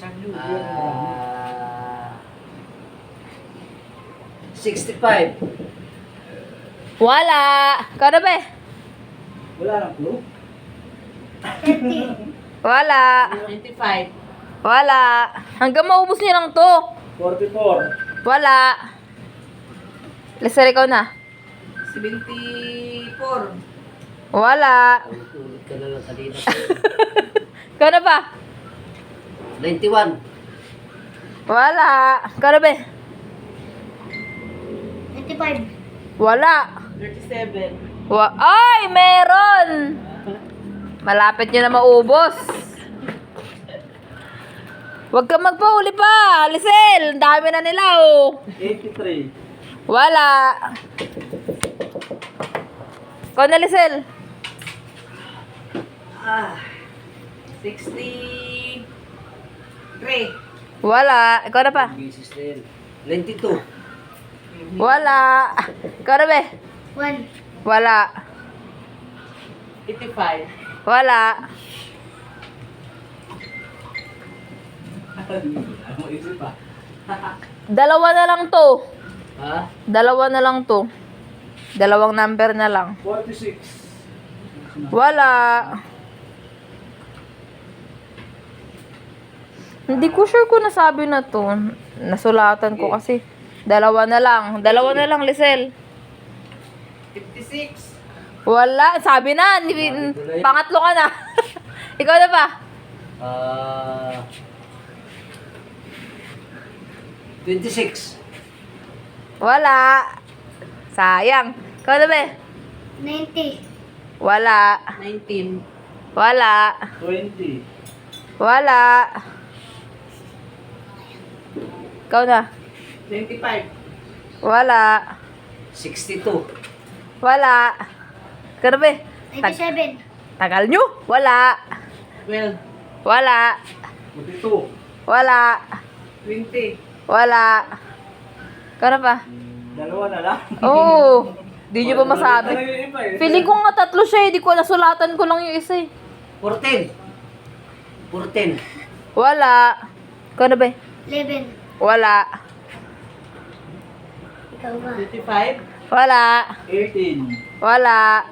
65. Wala. Ikaw na ba? Wala nang clue. 30. Wala. 25. Wala. Hanggang maubos niyo lang to. 44. Wala. Lester, ikaw na. 74. Wala. Ulit ka na lang kanina. Ikaw na ba? 91. Wala. Ikaw na ba? 95. Wala. 37. Ay, meron! Malapit nyo na maubos. Huwag kang magpahuli pa, Lisel. Ang dami na nila, oh. 83. Wala. Ikaw na, Lisel. 63. Wala. Ikaw na pa. Bisis na yun. 92. Wala. Ikaw na, be. 1. Wala. 85. Wala. Ano isip pa? Dalawa na lang to. Ha? Dalawa na lang to. Dalawang number na lang. 46. Wala. Hindi ko sure kung nasabi na to. Nasulatan ko kasi. Dalawa na lang. Dalawa na lang, Lisel. 56. Wala. Sabi na. Pangatlo ka na. Ikaw na pa. 26. Wala. Sayang. Ikaw na ba? 90. Wala. 19. Wala. 20. Wala. Ikaw na. 25. Wala. 62. Wala. Ikaw na ba? 97. Tagal nyo. Wala. 12. Wala. 42. Wala. 20. Wala. Ikaw na pa. Dalawa na lang. Oo. Di nyo ba masabi? Talaga yung iba eh. Feeling ko nga tatlo siya eh. Di ko nasulatan ko lang yung isa eh. 14. 14. Wala. Ikaw na ba? 11. Wala. Ikaw ba? 25. Wala. 18. Wala.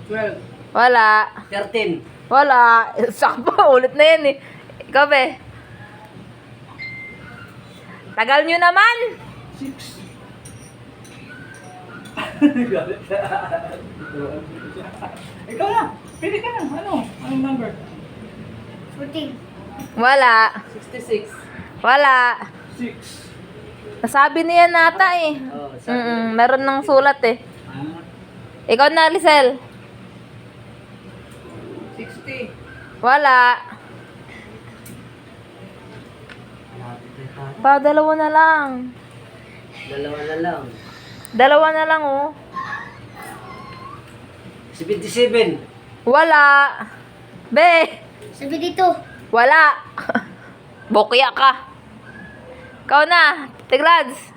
12. Wala. 13. Wala. Sakpa. Ulit na yan eh. Ikaw ba? Tagal nyo naman. 6. Ikaw na. Pili ka na. Ano? Anong number? 14. Wala. 66. Wala. 6. Nasabi niya nata eh. Oh, sabi. Meron ng sulat eh. Ah. Ikaw na, Lisel. 60. Wala. Pa, dalawa na lang. Dalawa na lang. Dalawa na lang oh. 77. Wala. Be. 72. Wala. Bokya ka. Ikaw na. Tiglads.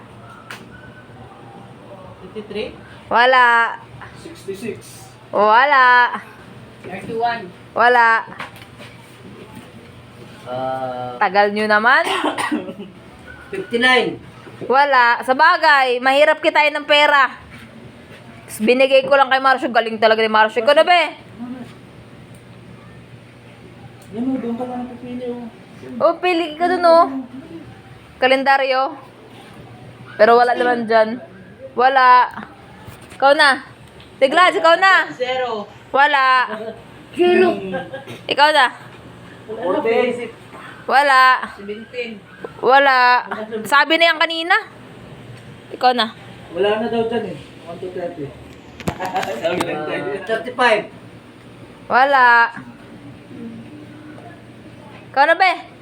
53. Wala. 66. Wala. 31. Wala. Ah, Tagal nyo naman. 59. Wala. Sa bagay, mahirap kitain ng pera. Tapos binigay ko lang kay Marcio. Galing talaga ni Marcio. Ikaw na be. Yan o, doon ka lang napipili o. Oh, pili ka dun oh. Kalendaryo. Pero wala naman dyan. Wala. Ikaw na. Tiglads, ikaw na. 0. Wala. Zero. Ikaw na. 40. Wala. 17. Wala. Sabi na yan kanina. Ikaw na. Wala na daw dyan eh. 1 to 30. Sabi lang tayo. 35. Wala. Ikaw na be.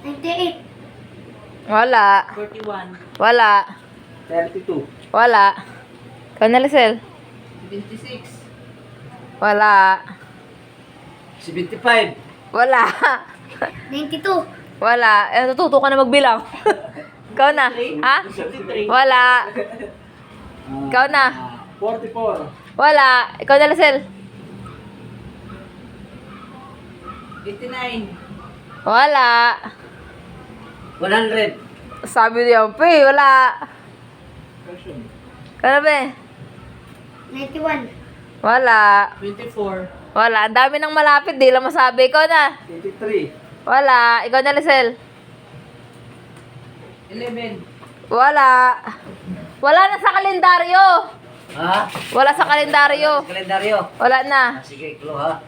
98. Wala. 41. Wala. 32. Wala. Ikaw na, Lisel. 76. Wala. 75. Wala. 92. Wala. Natututo ka na magbilang. Ikaw na. Ha? 53. Wala. Ikaw na. 44. Wala. Ikaw na, Lisel. 89. Wala. 100. Sabi niya, pe, wala. Kano be? 91. Wala. 24. Wala. Ang dami nang malapit, di lang masabi. Ikaw na. 83. Wala. Ikaw na, Lisel. 11. Wala. Wala na sa kalendaryo. Ha? Wala sa kalendaryo. Kalendaryo. Wala na. Sige, clue ha.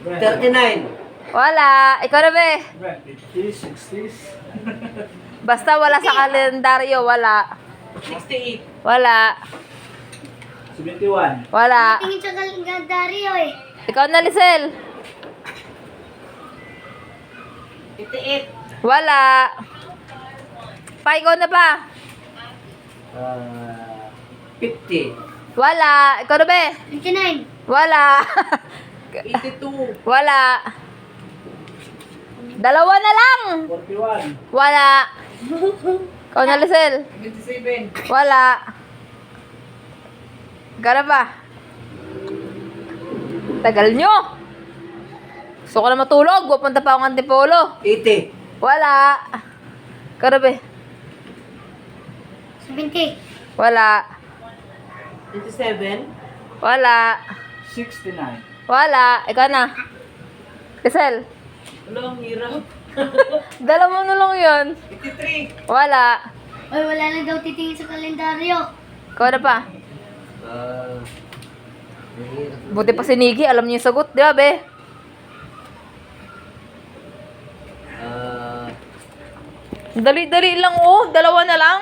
39. Wala. Ikaw na, be. 50s, 60s. Basta wala sa kalendaryo. Wala. 68. Wala. 71. Wala. Tingin sa kalendaryo eh. Ikaw na, Lisel. 88. Wala. Pa, ikaw na pa. 50. Wala. Ikaw na, be. 29. Wala. 82. Wala. Dalawa na lang. 41. Wala. Ikaw na, Lisel. 27. Wala. Gana ba? Tagal nyo. Gusto ko na matulog. Pupunta pa akong Antipolo. 80. Wala. Karabe. 70. Wala. 27. Wala. 69. Wala. Ikaw na. Lisel. Wala, ang hirap. Dalawa na lang yun. 83. Wala. Ay, wala na daw titingin sa kalendaryo. Ikaw na pa. Buti pa si Nikki. Alam niya yung sagot. Di ba, be? Dali-dali lang, oh. Dalawa na lang.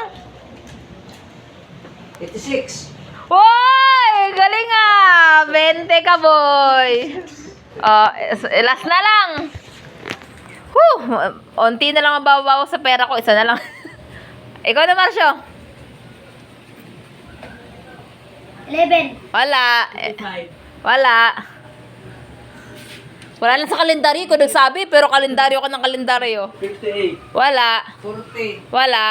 86. Hoy! Galing ah! 20 ka, boy. Last na lang. Whew! Unti na lang mababawa sa pera ko. Isa na lang. Ikaw na, Marcio. 11. Wala. 55. Wala. Wala na sa kalendaryo ko nagsabi, pero kalendaryo ka ng kalendaryo. 58. Wala. 40. Wala.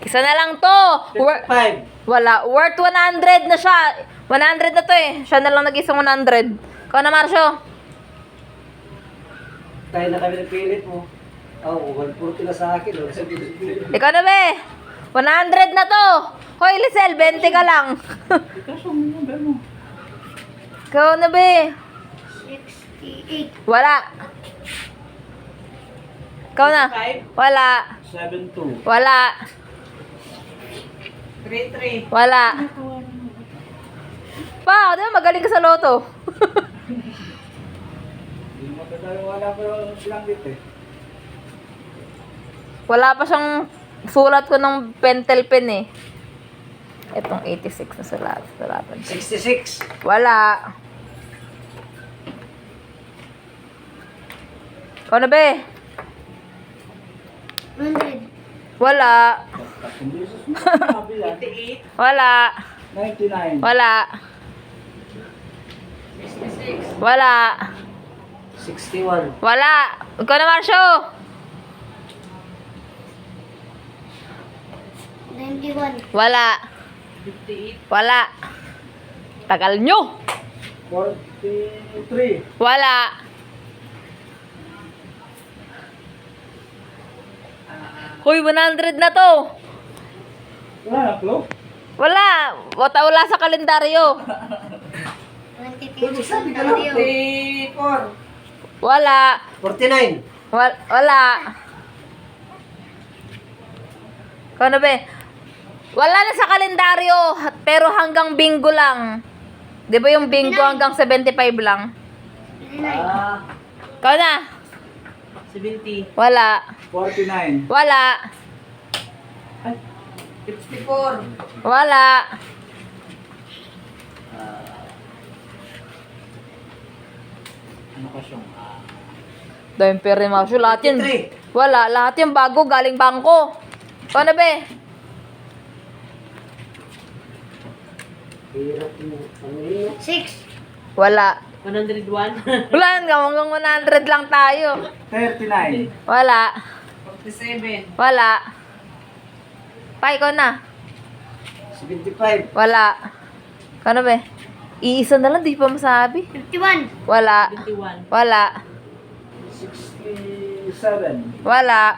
Isa na lang to. 55. Wala. Worth 100 na siya. 100 na to eh. Siya na lang nag-isang 100. Ikaw na, Marcio. Tayo na kami nagpilit mo. 140 na sa akin. Ikaw na, be. 100 na to. Hoy, Lisel, 20 ka lang. Ikaw na, be. 68. Wala. Ikaw na. 5. Wala. 72. Wala. 33. Wala. Pa, di ba magaling ka sa loto? Hindi mo tayo wala pa lang dito eh. Wala pa siyang sulat ko ng pentel pen eh. Itong 86 na sulatan. 66. Wala. Ikaw na, be? 100. Wala. Hindi sa susunod. 88. Wala. 99. Wala. 66. Wala. 61. Wala. Ikaw na, Marcio. 91. Wala. 58. Wala. Tagal nyo. 43. Wala. Hoy, 100 na to. Wala na, Flo? Wala. Wala sa kalendaryo. Walang titingin Uy, sa sabi ka lang. kalendaryo. 44. Wala. 49. Wala. Ikaw na, be? Wala na sa kalendaryo, pero hanggang bingo lang. Di ba yung bingo hanggang 75 lang? 39. Ikaw na. 70. Wala. 49. Wala. 54. Wala. Ano ka siyang? Dahil pera yung mga lahat yan. 53. Wala. Lahat yung bago galing bangko. Ikaw na, be? Hirap mo. Ano yun? 6. Wala. 101. Wala nga. Hanggang 100 lang tayo. 39. Wala. 47. Wala. Pa, ikaw na. 75. Wala. Paano ba? Iisa na lang, di pa masabi. 51. Wala. 21. Wala. 67. Wala.